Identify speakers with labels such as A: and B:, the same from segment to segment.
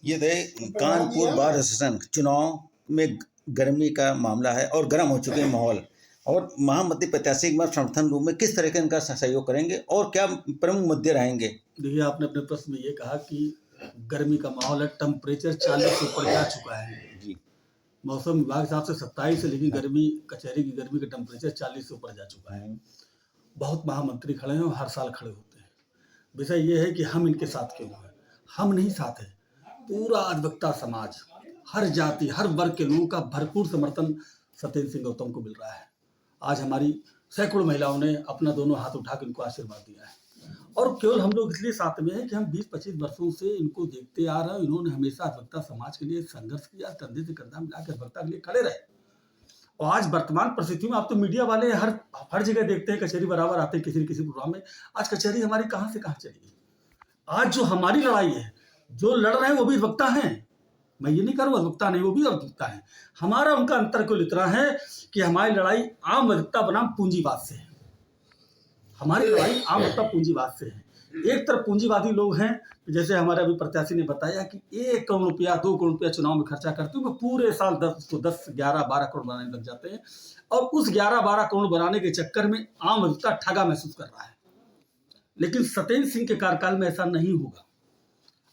A: ये थे Kanpur bar association चुनाव में गर्मी का मामला है और गर्म हो चुके हैं माहौल, और महामती प्रत्याशी के समर्थन रूप में किस तरह के इनका सहयोग करेंगे और क्या प्रमुख मुद्दे रहेंगे।
B: देखिए, आपने अपने प्रश्न में ये कहा कि गर्मी का माहौल है, टेम्परेचर 40 से ऊपर जा चुका है जी। मौसम विभाग के हिसाब से 27 है, लेकिन गर्मी कचहरी की गर्मी का टेम्परेचर 40 से ऊपर जा चुका है। बहुत महामंत्री खड़े हैं और हर साल खड़े होते हैं। विषय ये है कि हम इनके साथ क्यों हैं। हम नहीं साथ हैं, पूरा अधिवक्ता समाज, हर जाति हर वर्ग के लोगों का भरपूर समर्थन सत्येंद्र सिंह गौतम को मिल रहा है। आज हमारी सैकड़ों महिलाओं ने अपना दोनों हाथ उठा के इनको आशीर्वाद दिया है, और केवल हम लोग इसलिए साथ में हैं कि हम 20-25 वर्षों से इनको देखते आ रहे हैं। इन्होंने हमेशा अधिवक्ता समाज के लिए संघर्ष किया, कंधे से कंधा मिलाकर अधिवक्ता के लिए खड़े रहे। और आज वर्तमान परिस्थिति में आप तो मीडिया वाले हर जगह देखते हैं, कचहरी बराबर आते हैं किसी न किसी प्रोग्राम में। आज कचहरी हमारी कहाँ से कहाँ चली गई। आज जो हमारी लड़ाई है, जो लड़ रहे हैं वो भी अधिवक्ता हैं। मैं ये नहीं कह रहा हूँ अधिवक्ता नहीं, वो भी अधिवक्ता है। हमारा उनका अंतर क्यों इतना है कि हमारी लड़ाई आम अधिवक्ता बनाम पूंजीवाद से है। हमारी लड़ाई आम अधिवक्ता पूंजीवाद से है। एक तरफ पूंजीवादी लोग हैं, जैसे हमारे अभी प्रत्याशी ने बताया कि 1 करोड़ रुपया 2 करोड़ रुपया चुनाव में खर्चा करते हुए पूरे साल 10, 11, 12 करोड़ बनाने लग जाते हैं, और उस 11-12 करोड़ बनाने के चक्कर में आम अधिवक्ता ठगा महसूस कर रहा है। लेकिन सत्येंद्र सिंह के कार्यकाल में ऐसा नहीं होगा।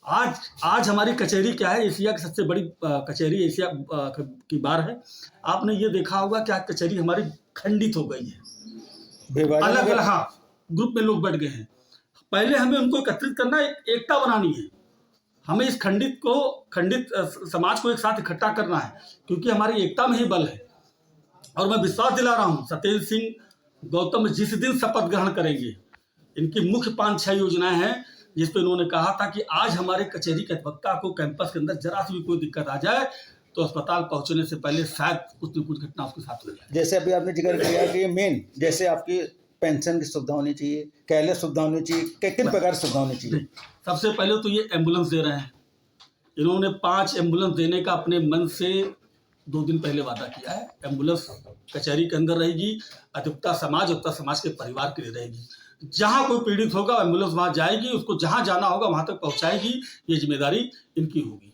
B: आज हमारी कचहरी क्या है, एशिया की सबसे बड़ी कचहरी एशिया की बार है। आपने ये देखा होगा कि आज कचहरी हमारी खंडित हो गई है, अलग अलग ग्रुप में लोग बैठ गए हैं। पहले हमें उनको एकत्रित करना, एकता बनानी है। हमें इस खंडित समाज को एक साथ इकट्ठा करना है, क्योंकि हमारी एकता में ही बल है। और मैं विश्वास दिला रहा हूँ, सत्येंद्र सिंह गौतम जिस दिन शपथ ग्रहण करेंगे, इनकी मुख्य 5-6 योजनाएं हैं जिस पे उन्होंने कहा था कि आज हमारे कचहरी के अधिवक्ता को कैंपस के अंदर जरा सी भी कोई दिक्कत आ जाए तो अस्पताल पहुंचने से पहले शायद कुछ न कुछ घटना उसके साथ हो जाए।
A: जैसे अभी आपने जिक्र किया कि मेन जैसे आपकी पेंशन की सुविधा होनी चाहिए, कैशलेस सुविधा होनी चाहिए, किन प्रकार की सुविधा होनी चाहिए।
B: सबसे पहले तो ये एम्बुलेंस दे रहे हैं। इन्होंने 5 एम्बुलेंस देने का अपने मन से 2 दिन पहले वादा किया है। एम्बुलेंस कचहरी के अंदर रहेगी, अधिवक्ता समाज के परिवार के लिए रहेगी। जहां कोई पीड़ित होगा एम्बुलेंस वहां जाएगी, उसको जहां जाना होगा वहां तक पहुंचाएगी। ये जिम्मेदारी इनकी होगी।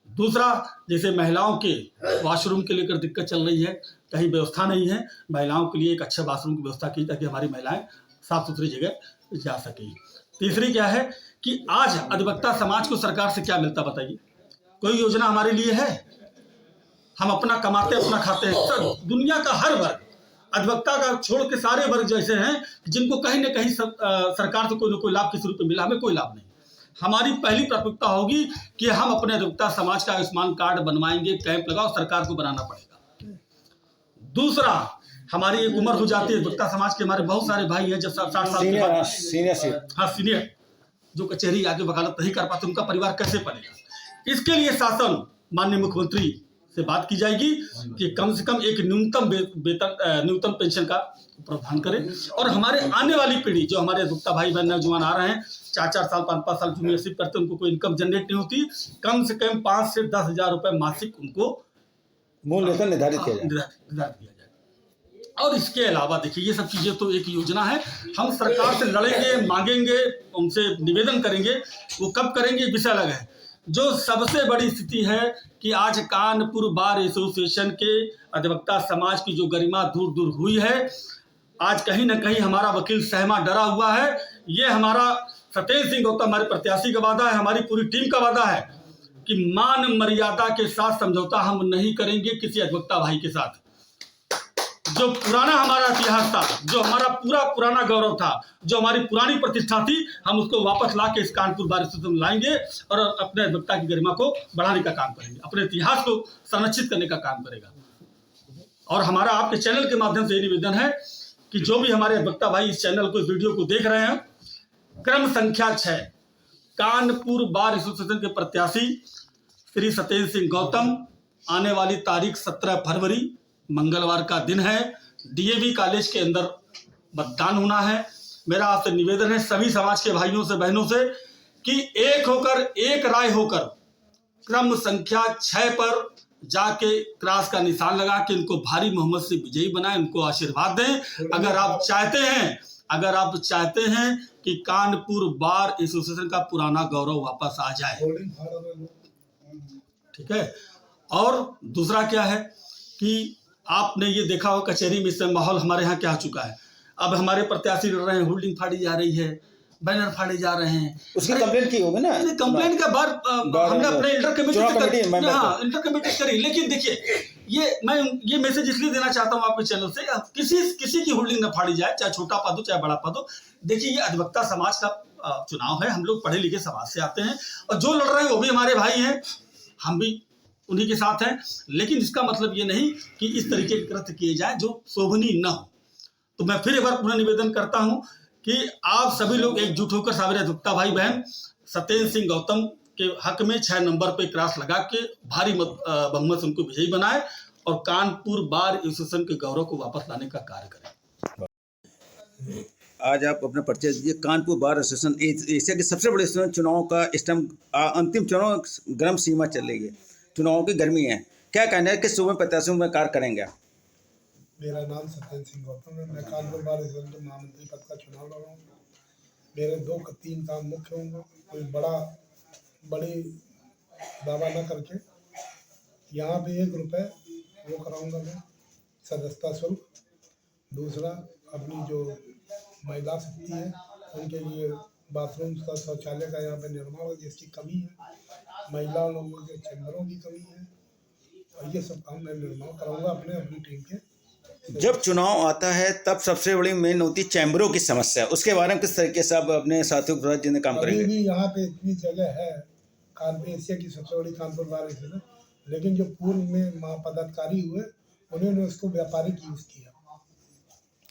B: दूसरा, जैसे महिलाओं के वॉशरूम के लेकर दिक्कत चल रही है, कहीं व्यवस्था नहीं है, महिलाओं के लिए एक अच्छा वॉशरूम की व्यवस्था की ताकि हमारी महिलाएं साफ सुथरी जगह जा सकें। तीसरी क्या है कि आज अधिवक्ता समाज को सरकार से क्या मिलता बताइए। कोई योजना हमारे लिए है? हम अपना कमाते अपना खाते हैं। दुनिया का हर वर्ग, अधिवक्ता का छोड़ के सारे वर्ग जैसे हैं जिनको कहीं न कहीं सरकार से कोई न कोई लाभ किसी रूप में मिला, हमें कोई लाभ नहीं। हमारी पहली प्राथमिकता होगी कि हम अपने अधिवक्ता समाज का आयुष्मान कार्ड बनवाएंगे, कैंप लगाओ, सरकार को बनाना पड़ेगा। दूसरा, हमारी एक उम्र हो जाती है, अधिवक्ता समाज के हमारे बहुत सारे भाई हैं जब 60 साल के बाद सीनियर जो कचहरी आगे वकालत नहीं कर पाते, उनका परिवार कैसे पलेगा। इसके लिए शासन माननीय मुख्यमंत्री से बात की जाएगी कि कम से कम एक न्यूनतम पेंशन का प्रावधान करें, और हमारे आने वाली पीढ़ी जो हमारे अधिवक्ता भाई बहन नौजवान आ रहे हैं, 4-4 साल 5-5 साल जूनियरशिप करते, उनको कोई इनकम जनरेट नहीं होती, कम से कम 5 से 10 हजार रुपए मासिक उनको
A: मूल्य निर्धारित किया
B: जाए। और इसके अलावा देखिए, ये सब चीजें तो एक योजना है। हम सरकार से लड़ेंगे, मांगेंगे, उनसे निवेदन करेंगे, वो कब करेंगे विषय अलग है। जो सबसे बड़ी स्थिति है कि आज कानपुर बार एसोसिएशन के अधिवक्ता समाज की जो गरिमा दूर दूर हुई है, आज कहीं ना कहीं हमारा वकील सहमा डरा हुआ है। ये हमारा सत्येंद्र सिंह गौतम हमारे प्रत्याशी का वादा है, हमारी पूरी टीम का वादा है कि मान मर्यादा के साथ समझौता हम नहीं करेंगे किसी अधिवक्ता भाई के साथ। जो पुराना हमारा इतिहास था, जो हमारा पुराना गौरव था, जो हमारी पुरानी प्रतिष्ठा थी, हम उसको वापस ला के इस कानपुर बार एसोसिएशन में लाएंगे और अपने अधिवक्ता की गरिमा को बढ़ाने का काम करेंगे, अपने इतिहास को संरक्षित करने का काम करेगा। और हमारा आपके चैनल के माध्यम से ये निवेदन है कि जो भी हमारे अधिवक्ता भाई इस चैनल को, इस वीडियो को देख रहे हैं, क्रम संख्या 6 कानपुर बार एसोसिएशन के प्रत्याशी श्री सत्येंद्र सिंह गौतम, आने वाली तारीख 17 फरवरी मंगलवार का दिन है, डीएवी कॉलेज के अंदर मतदान होना है। मेरा आपसे निवेदन है सभी समाज के भाइयों से बहनों से कि एक होकर, एक राय होकर क्रम संख्या 6 पर जाके क्रॉस का निशान लगा के इनको भारी मोहम्मद से विजयी बनाएं, इनको आशीर्वाद दें। अगर आप चाहते हैं कि कानपुर बार एसोसिएशन का पुराना गौरव वापस आ जाए, ठीक है। और दूसरा क्या है कि आपने ये देखा हो कचहरी में इस समय माहौल हमारे यहाँ क्या हो चुका है। अब हमारे प्रत्याशी लड़ रहे हैं, होल्डिंग फाड़ी जा रही है, बैनर फाड़े जा रहे हैं।
A: उसकी कंप्लेंट की होगी ना?
B: कंप्लेंट का बार हमने अपने इंटर कमेटी करी, लेकिन देखिए ये मैसेज इसलिए देना चाहता हूँ आपके चैनल से, किसी की होल्डिंग न फाड़ी जाए, चाहे छोटा पद हो चाहे बड़ा पद हो। देखिए ये अधिवक्ता समाज का चुनाव है, हम लोग पढ़े लिखे समाज से आते हैं और जो लड़ रहे हैं वो भी हमारे भाई हैं, हम भी उन्हीं के साथ हैं। लेकिन इसका मतलब ये नहीं कि इस तरीके के कृत्य किए जाए जो शोभनीय न हो। तो मैं फिर एक बार पुनः निवेदन करता हूं कि आप सभी लोग एकजुट होकर सारे अधिवक्ता भाई बहन सत्येंद्र सिंह गौतम के हक में 6 नंबर पे क्रॉस लगा के भारी बहुमत से उनको विजयी बनाए और कानपुर बार एसोसिएशन के गौरव को वापस लाने का कार्य करें।
A: आज आप अपना परिचय दीजिए। कानपुर बार एसोसिएशन एशिया के सबसे बड़े चुनाव का इस टाइम अंतिम चुनाव गर्म सीमा चल रही है, चुनाव की गर्मी है, क्या कहना है, किस सूबे प्रत्याशियों में कार्य करेंगे?
C: मेरा नाम सत्येंद्र सिंह गौतम है। मैं कानपुर बार एसोसिएशन के महामंत्री पद का चुनाव लड़ रहा हूँ। मेरे 2-3 काम मुख्य होंगे। कोई बड़ी दावा न करके यहाँ पे 1 रुपये वो कराऊंगा मैं सदस्यता शुल्क। दूसरा, अपनी जो महिला शक्ति है उनके लिए बाथरूम का शौचालय का यहाँ पे निर्माण है, जिसकी कमी है। महिला लोगों के चैम्बरों की कमी है और ये सब काम मैं निर्माण कराऊंगा अपनी टीम के।
A: जब चुनाव आता है तब सबसे बड़ी मेन होती है चैम्बरों की समस्या, उसके बारे में किस तरीके से आप अपने साथियों के साथ जिन्हें काम करेंगे?
C: अभी भी यहाँ पे इतनी जगह है, कानपुर एशिया की सबसे बड़ी कानपुर बार एसोसिएशन, लेकिन जो पूर्व में पदाधिकारी हुए उन्होंने उसको व्यापारिक यूज किया।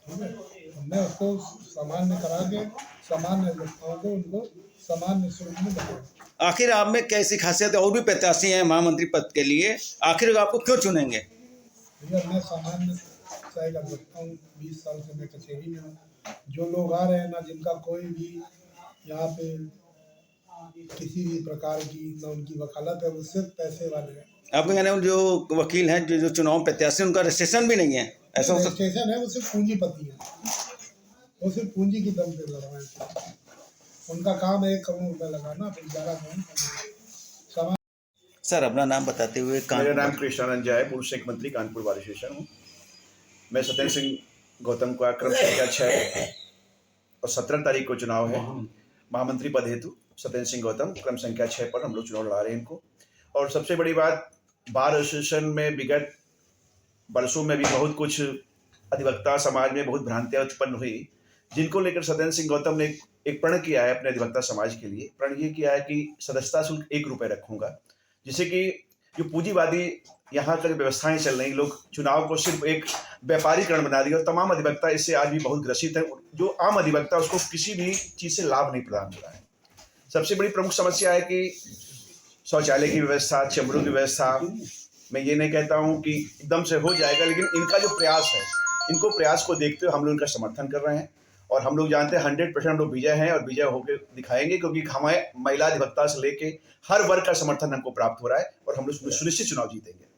C: ठीक है, मैं उसको सामान्य करा के सामान्य अधिवक्ताओं को उनको सामान्य शुल्क में बताऊंगा।
A: आखिर आप में कैसी खासियत है? और भी प्रत्याशी हैं महामंत्री पद के लिए, आखिर आपको क्यों चुनेंगे?
C: भैया मैं सामान्य का देखता हूँ, 20 साल से मैं कचहरी में हूँ। जो लोग आ रहे हैं ना, जिनका कोई भी यहाँ पे किसी भी प्रकार की ना उनकी वकालत है, वो सिर्फ पैसे वाले हैं।
A: आपके कहने जो वकील हैं, जो चुनाव प्रत्याशी, उनका रजिस्ट्रेशन भी नहीं है? ऐसा
C: रजिस्ट्रेशन है, वो सिर्फ पूंजीपति है, वो सिर्फ पूंजी की दम पे लड़ रहे हैं। उनका काम है 1 करोड़ रुपए लगाना, 11 करोड़।
A: सर अपना नाम बताते हुए।
D: मेरा नाम कृष्णानंद झा है, पूर्व संघ मंत्री कानपुर बार एसोसिएशन हूँ। मैं सत्येंद्र सिंह गौतम का क्रम संख्या 6 और 17 तारीख को चुनाव है महामंत्री पद हेतु। सत्येंद्र सिंह गौतम क्रम संख्या 6 पर हम लोग चुनाव लड़ा रहे हैं इनको। और सबसे बड़ी बात, बार एसोसिएशन में विगत वर्षों में भी बहुत कुछ अधिवक्ता समाज में बहुत भ्रांतियाँ उत्पन्न हुई, जिनको लेकर सत्येंद्र सिंह गौतम ने एक प्रण किया है अपने अधिवक्ता समाज के लिए। प्रण ये किया है कि सदस्यता शुल्क 1 रुपये रखूंगा, जिससे कि जो पूंजीवादी यहाँ का जो व्यवस्थाएं चल रही, लोग चुनाव को सिर्फ एक व्यापारीकरण बना दिया और तमाम अधिवक्ता इससे आज भी बहुत ग्रसित है। जो आम अधिवक्ता उसको किसी भी चीज़ से लाभ नहीं प्रदान हो रहा है। सबसे बड़ी प्रमुख समस्या है कि शौचालय की व्यवस्था, चैम्बरों की व्यवस्था। मैं ये नहीं कहता हूँ कि एकदम से हो जाएगा, लेकिन इनका जो प्रयास है, इनको प्रयास को देखते हुए हम लोग इनका समर्थन कर रहे हैं। और हम लोग जानते हैं 100% हम लोग विजय हैं और विजय होकर दिखाएंगे, क्योंकि हमारे महिला अधिवक्ता से लेके हर वर्ग का समर्थन हमको प्राप्त हो रहा है और हम लोग सुनिश्चित चुनाव जीतेंगे।